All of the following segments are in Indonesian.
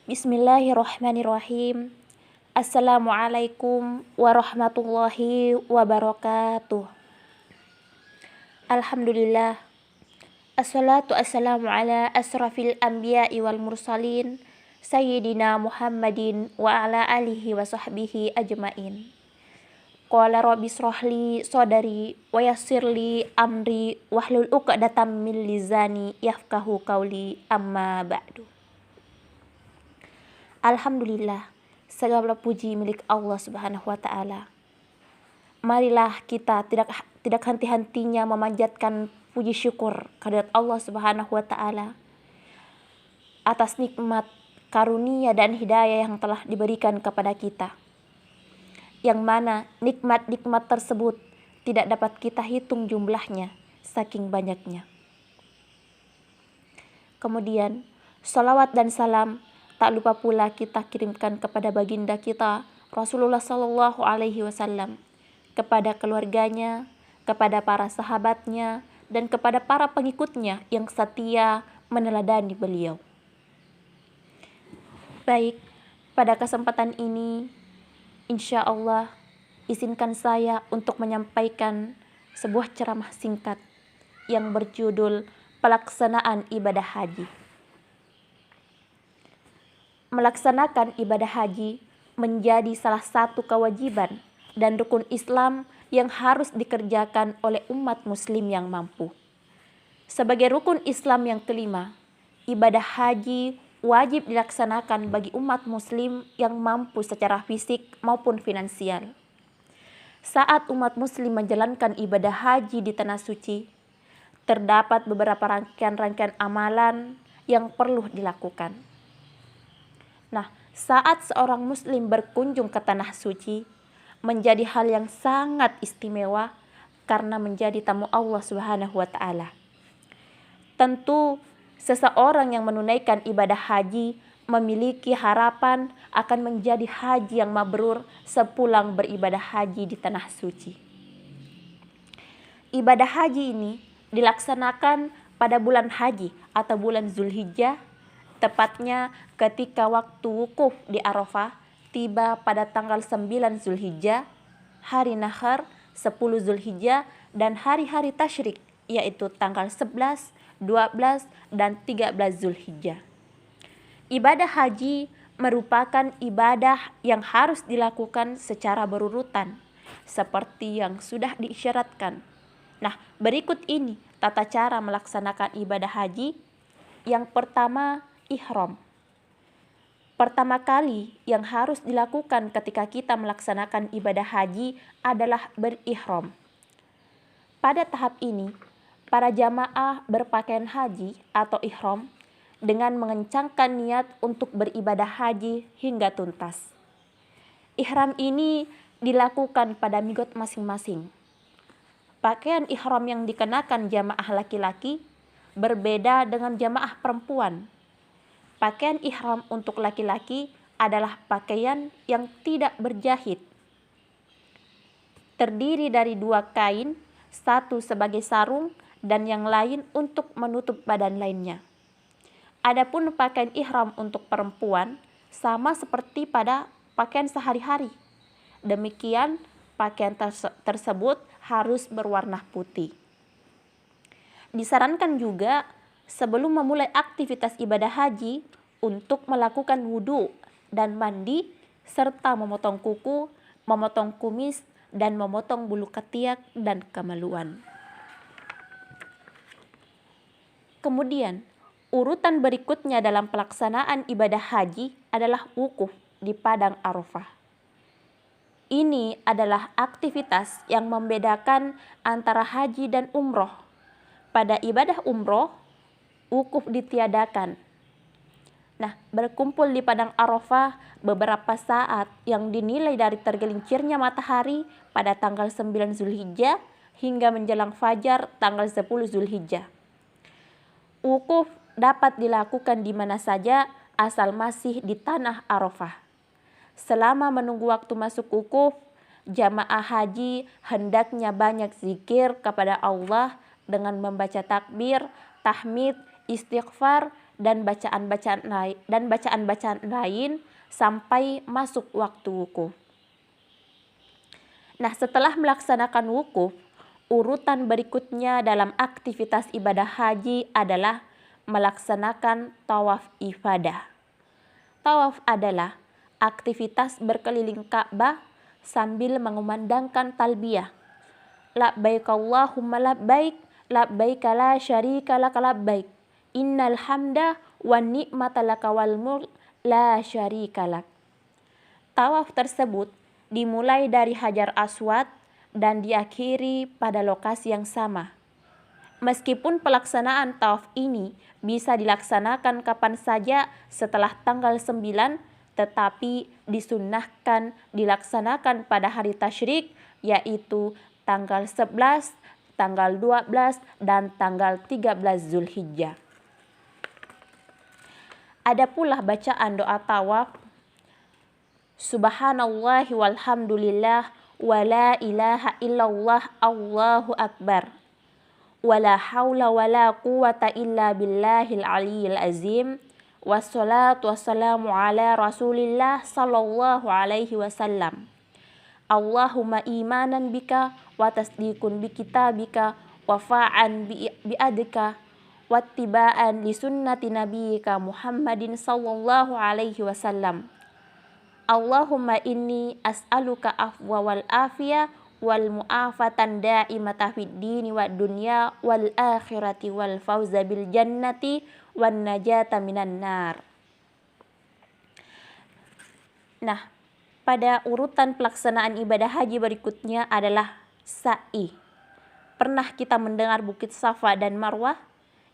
Bismillahirrahmanirrahim. Assalamualaikum warahmatullahi wabarakatuh. Alhamdulillah. Assalatu assalamu ala asrafil anbiya'i wal mursalin Sayyidina Muhammadin wa ala alihi wa sahbihi ajmain. Qala rabbi shrahli sadri wa yassirli amri wahlul 'uqdatam min lisani yafqahu qawli, amma ba'du. Alhamdulillah, segala puji milik Allah Subhanahu wa taala. Marilah kita tidak henti-hentinya memanjatkan puji syukur kehadirat Allah Subhanahu wa taala atas nikmat, karunia dan hidayah yang telah diberikan kepada kita. Yang mana nikmat-nikmat tersebut tidak dapat kita hitung jumlahnya, saking banyaknya. Kemudian, salawat dan salam tak lupa pula kita kirimkan kepada baginda kita Rasulullah Sallallahu Alaihi Wasallam, kepada keluarganya, kepada para sahabatnya, dan kepada para pengikutnya yang setia meneladani beliau. Baik, pada kesempatan ini insya Allah izinkan saya untuk menyampaikan sebuah ceramah singkat yang berjudul pelaksanaan ibadah haji. Melaksanakan ibadah haji menjadi salah satu kewajiban dan rukun Islam yang harus dikerjakan oleh umat muslim yang mampu. Sebagai rukun Islam yang kelima, ibadah haji wajib dilaksanakan bagi umat muslim yang mampu secara fisik maupun finansial. Saat umat muslim menjalankan ibadah haji di tanah suci, terdapat beberapa rangkaian-rangkaian amalan yang perlu dilakukan. Nah, saat seorang muslim berkunjung ke tanah suci, menjadi hal yang sangat istimewa karena menjadi tamu Allah Subhanahu wa taala. Tentu seseorang yang menunaikan ibadah haji memiliki harapan akan menjadi haji yang mabrur sepulang beribadah haji di tanah suci. Ibadah haji ini dilaksanakan pada bulan haji atau bulan Zulhijjah, tepatnya ketika waktu wukuf di Arafah tiba pada tanggal 9 Zulhijjah, hari Nahar 10 Zulhijjah, dan hari-hari tasyrik yaitu tanggal 11, 12, dan 13 Zulhijjah. Ibadah haji merupakan ibadah yang harus dilakukan secara berurutan seperti yang sudah diisyaratkan. Nah, berikut ini tata cara melaksanakan ibadah haji. Yang pertama, ihram. Pertama kali yang harus dilakukan ketika kita melaksanakan ibadah haji adalah berihram. Pada tahap ini, para jamaah berpakaian haji atau ihram dengan mengencangkan niat untuk beribadah haji hingga tuntas. Ihram ini dilakukan pada miqat masing-masing. Pakaian ihram yang dikenakan jamaah laki-laki berbeda dengan jamaah perempuan. Pakaian ihram untuk laki-laki adalah pakaian yang tidak berjahit. Terdiri dari 2 kain, satu sebagai sarung dan yang lain untuk menutup badan lainnya. Adapun pakaian ihram untuk perempuan sama seperti pada pakaian sehari-hari. Demikian pakaian tersebut harus berwarna putih. Disarankan juga sebelum memulai aktivitas ibadah haji untuk melakukan wudhu dan mandi serta memotong kuku, memotong kumis, dan memotong bulu ketiak dan kemaluan. Kemudian, urutan berikutnya dalam pelaksanaan ibadah haji adalah wukuf di padang Arafah. Ini adalah aktivitas yang membedakan antara haji dan umroh. Pada ibadah umroh, wukuf ditiadakan. Nah, berkumpul di padang Arafah beberapa saat yang dinilai dari tergelincirnya matahari pada tanggal 9 Zulhijjah hingga menjelang fajar tanggal 10 Zulhijjah. Wukuf dapat dilakukan di mana saja asal masih di tanah Arafah. Selama menunggu waktu masuk wukuf, jamaah haji hendaknya banyak zikir kepada Allah dengan membaca takbir, tahmid, istighfar, dan bacaan-bacaan lain sampai masuk waktu wukuf. Nah, setelah melaksanakan wukuf, urutan berikutnya dalam aktivitas ibadah haji adalah melaksanakan tawaf ifadah. Tawaf adalah aktivitas berkeliling Ka'bah sambil mengumandangkan talbiyah. Labbaik Allahumma labbaik, labbaik la syarika laka labbaik. Innal hamda wan ni'mata laka wal mulk la syarika lak. Tawaf tersebut dimulai dari Hajar Aswad dan diakhiri pada lokasi yang sama. Meskipun pelaksanaan tawaf ini bisa dilaksanakan kapan saja setelah tanggal 9, tetapi disunnahkan dilaksanakan pada hari tasyrik, yaitu tanggal 11, tanggal 12, dan tanggal 13 Zulhijjah. Ada pula bacaan doa tawaf, Subhanallah walhamdulillah wa la ilaha illallah Allahu akbar. Wa la hawla wa la quwata illa billahil aliyyil azim. Wassalatu wassalamu ala rasulillah sallallahu alaihi wasallam. Allahumma imanan bika wa tasdikun bi kitabika wa fa'an bi'adika wattiba'an li sunnati nabiyyika Muhammadin sallallahu alaihi wasallam. Allahumma inni as'aluka afwa wal afiyah wal mu'afatan da'imata fid dini wad dunya wal akhirati wal fawza bil jannati wan najata minan nar. Nah, pada urutan pelaksanaan ibadah haji berikutnya adalah sa'i. Pernah kita mendengar Bukit Safa dan Marwah?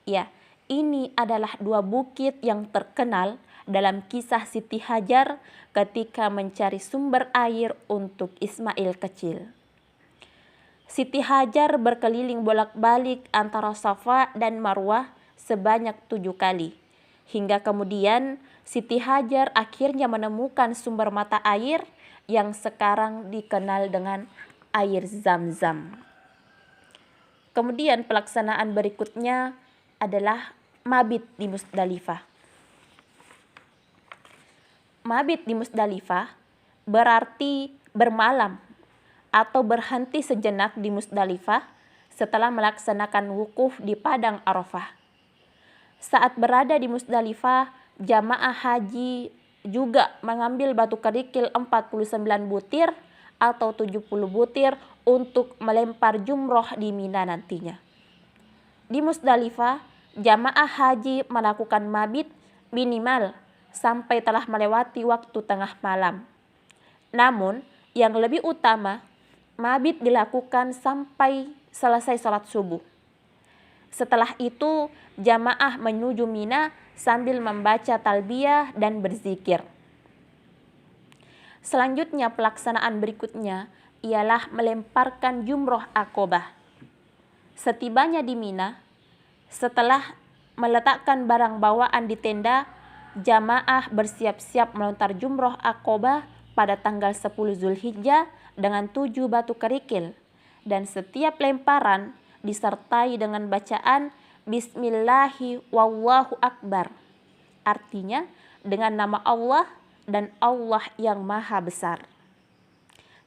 Ya, ini adalah dua bukit yang terkenal dalam kisah Siti Hajar ketika mencari sumber air untuk Ismail kecil. Siti Hajar berkeliling bolak-balik antara Safa dan Marwah sebanyak 7 kali. Hingga kemudian Siti Hajar akhirnya menemukan sumber mata air yang sekarang dikenal dengan air Zam-Zam. Kemudian pelaksanaan berikutnya adalah mabit di Musdalifah. Mabit di Musdalifah berarti bermalam atau berhenti sejenak di Musdalifah setelah melaksanakan wukuf di padang Arafah. Saat berada di Musdalifah, jamaah haji juga mengambil batu kerikil 49 butir atau 70 butir untuk melempar jumroh di Mina nantinya. Di Musdalifah, jamaah haji melakukan mabit minimal sampai telah melewati waktu tengah malam. Namun, yang lebih utama, mabit dilakukan sampai selesai sholat subuh. Setelah itu, jamaah menuju Mina sambil membaca talbiyah dan berzikir. Selanjutnya, pelaksanaan berikutnya ialah melemparkan jumroh Aqobah. Setibanya di Mina, setelah meletakkan barang bawaan di tenda, jamaah bersiap-siap melontar jumroh Aqobah pada tanggal 10 Zulhijjah dengan 7 batu kerikil, dan setiap lemparan disertai dengan bacaan Bismillahi wallahu akbar. Artinya dengan nama Allah dan Allah yang maha besar.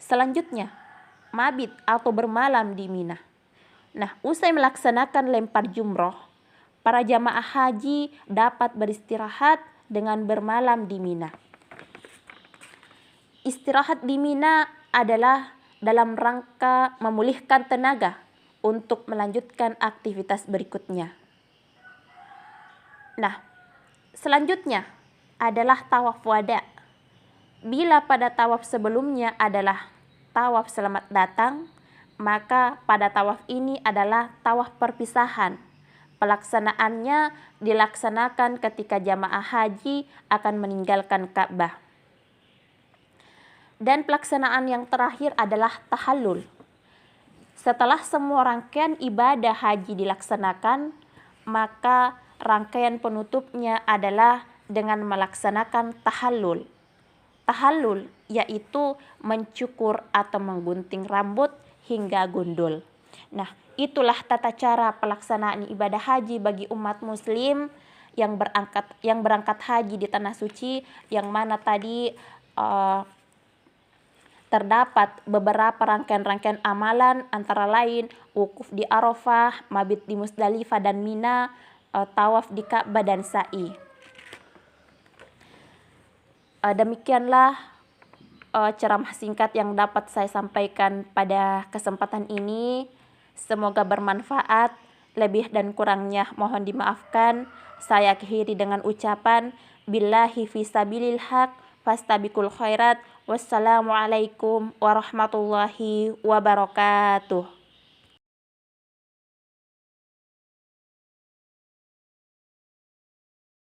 Selanjutnya, mabit atau bermalam di Mina. Nah, usai melaksanakan lempar jumroh, para jamaah haji dapat beristirahat dengan bermalam di Mina. Istirahat di Mina adalah dalam rangka memulihkan tenaga untuk melanjutkan aktivitas berikutnya. Nah, selanjutnya adalah tawaf wada. Bila pada tawaf sebelumnya adalah tawaf selamat datang, maka pada tawaf ini adalah tawaf perpisahan. Pelaksanaannya dilaksanakan ketika jamaah haji akan meninggalkan Ka'bah. Dan pelaksanaan yang terakhir adalah tahallul. Setelah semua rangkaian ibadah haji dilaksanakan, maka rangkaian penutupnya adalah dengan melaksanakan tahallul. Tahallul yaitu mencukur atau menggunting rambut hingga gundul. Nah, itulah tata cara pelaksanaan ibadah haji bagi umat muslim yang berangkat haji di tanah suci, yang mana tadi terdapat beberapa rangkaian-rangkaian amalan, antara lain wukuf di Arafah, mabit di Musdalifah dan Mina, tawaf di Ka'bah dan sa'i. Demikianlah ceramah singkat yang dapat saya sampaikan pada kesempatan ini. Semoga bermanfaat. Lebih dan kurangnya mohon dimaafkan. Saya akhiri dengan ucapan billahi fisabilil haq fastabikul khairat. Wassalamualaikum warahmatullahi wabarakatuh.